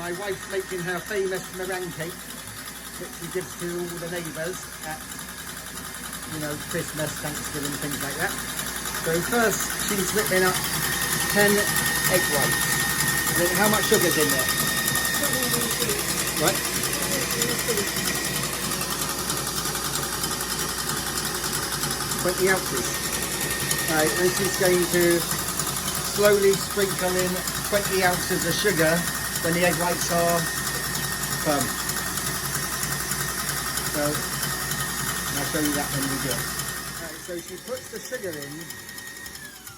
my wife's making her famous meringue cake, which she gives to all the neighbours at, you know, Christmas, Thanksgiving, things like that. So first she's whipping up 10 egg whites. And then how much sugar's in there? Right? 20 ounces. Right, and she's going to slowly sprinkle in 20 ounces of sugar when the egg whites are firm. So I'll show you that when we do it. Right, so she puts the sugar in,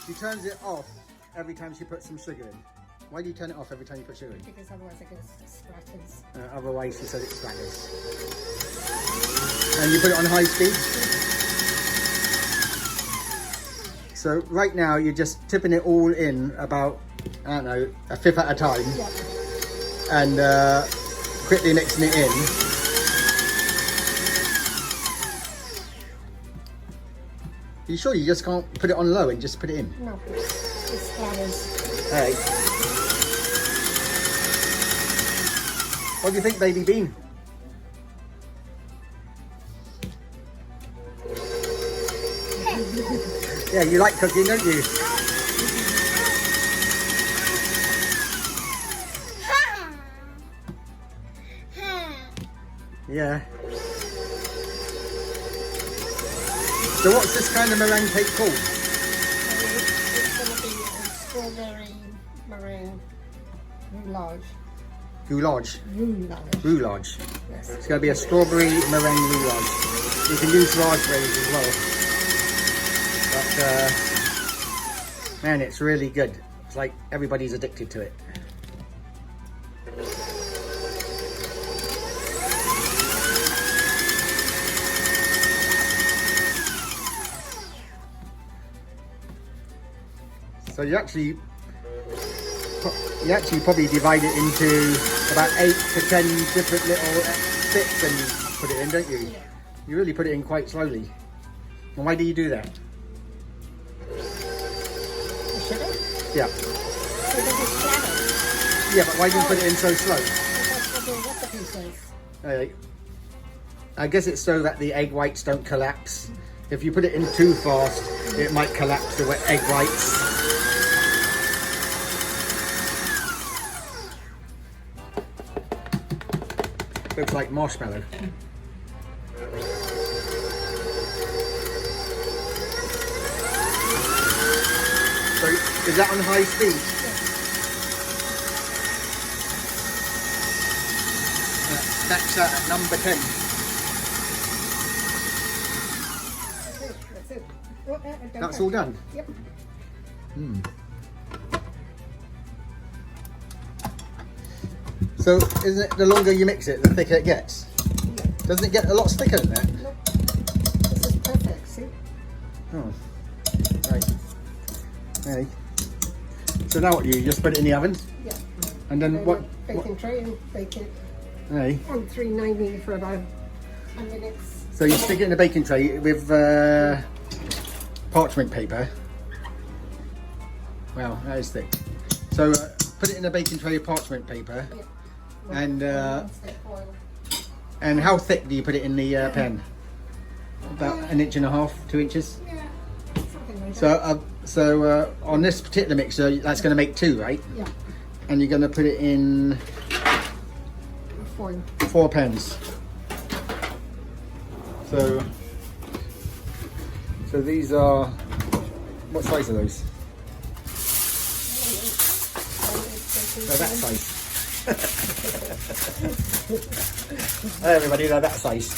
she turns it off every time she puts some sugar in. Why do you turn it off every time you put sugar in? Because otherwise it splatters. Otherwise she says it splatters. And you put it on high speed. So right now you're just tipping it all in about, I don't know, a fifth at a time. Yeah. And quickly mixing it in. Are you sure you just can't put it on low and just put it in? No, it splatters. Alright. What do you think, baby bean? Yeah, you like cooking, don't you? Yeah. So what's this kind of meringue cake called? It's going to be a strawberry meringue roulade. Goulage. Roulade. Roulage. Yes. It's going to be a strawberry meringue roulage. You can use raspberries as well. But, man, it's really good. It's like everybody's addicted to it. So you actually probably divide it into about 8 to 10 different little bits and put it in, don't you? Yeah. You really put it in quite slowly. And why do you do that? The sugar? Yeah. So it doesn't splatter. Yeah, but why do you put it in so slow? That's what the recipe says. I guess it's so that the egg whites don't collapse. If you put it in too fast, it might collapse the egg whites. Looks like marshmallow. So is that on high speed? That's at number 10. That's it. Oh, That's all done? Yep. So isn't it the longer you mix it, the thicker it gets? Yeah. Doesn't it get a lot thicker than that? Nope. This is perfect, see? Oh, right. Hey. So now what do you just put it in the oven? Yeah. And then what? Baking tray and bake it Hey. on 390 for about 10 minutes. So you stick it in a baking tray with parchment paper. Wow, that is thick. So put it in a baking tray of parchment paper. Yeah. And how thick do you put it in the pan? About 1.5 inches, 2 inches. Yeah, something like that. So on this particular mixer, that's going to make 2, right? Yeah, And you're going to put it in foil. 4 pans. So these are, what size are those? They're that size. Hey everybody, they're that size.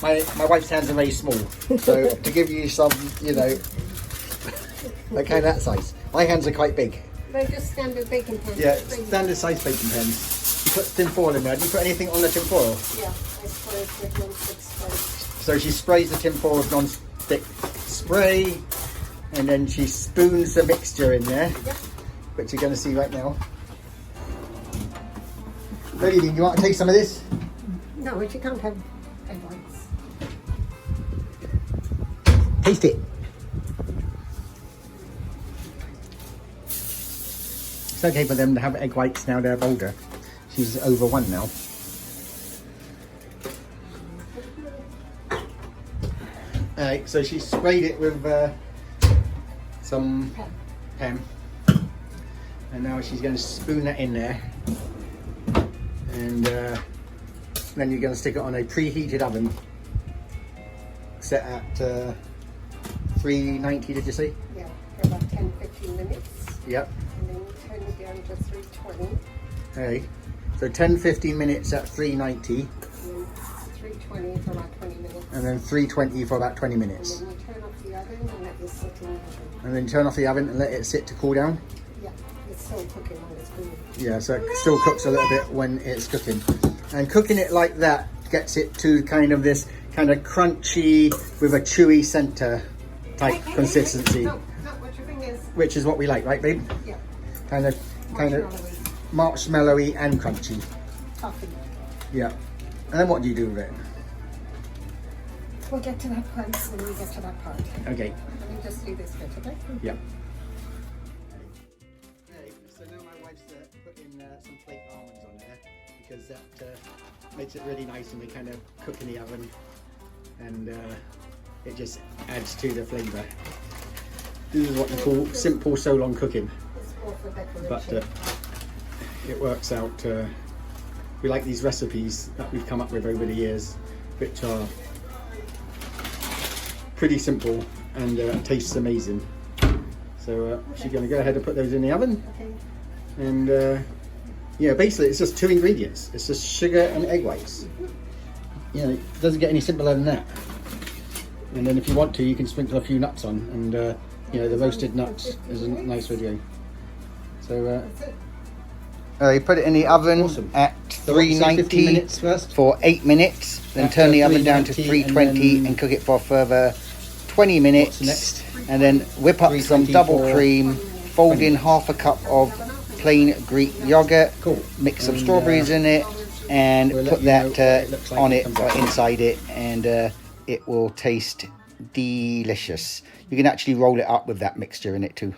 My wife's hands are very small, so to give you some, you know, they're kind of that size. My hands are quite big. They're just standard baking pans. Yeah, standard size baking pans. You put tin foil in there. Do you put anything on the tin foil? Yeah, I spray it with non-stick spray. So she sprays the tin foil with non-stick spray, and then she spoons the mixture in there, Yep. which you're going to see right now. Lady, do you want to taste some of this? No, but you can't have egg whites. Taste it. It's okay for them to have egg whites now they're older. She's over 1 now. Alright, so she sprayed it with some Pem. And now she's going to spoon that in there. And then you're going to stick it on a preheated oven. Set at 390, did you say? Yeah, for about 10-15 minutes. Yep. And then you turn it down to 320. Okay. So 10-15 minutes at 390. And then 320 for about 20 minutes. And then 320 for about 20 minutes. And then you turn off the oven and let it sit in the oven. And then turn off the oven and let it sit to cool down. Yeah, it's still cooking when it's cooling. Yeah, so it still cooks a little bit when it's cooking. And cooking it like that gets it to kind of this kind of crunchy with a chewy center type consistency. No, what your thing is. Which is what we like, right, babe? Yeah. Kind of marshmallowy and crunchy. Toffee. Yeah. And then what do you do with it? We'll get to that part when we get to that part. Okay. Let me just do this bit, okay? Yeah. Okay, so now my wife's putting some flake almonds on there because that makes it really nice and they kind of cook in the oven and it just adds to the flavour. This is what you call simple so long cooking. It's all for But decoration. it works out. We like these recipes that we've come up with over the years, which are pretty simple and tastes amazing. So she's going to go ahead and put those in the oven. Okay. And yeah, basically it's just 2 ingredients. It's just sugar and egg whites. You know, it doesn't get any simpler than that. And then if you want to, you can sprinkle a few nuts on, and you know, the roasted nuts is a nice video. So you put it in the oven at 390 minutes first for 8 minutes, then turn the oven down to 320 and cook it for a further 20 minutes. Next? And then whip up some double cream, fold in half a cup of plain Greek yogurt, mix some strawberries in it, and put that on it or inside it, and it will taste delicious. You can actually roll it up with that mixture in it too.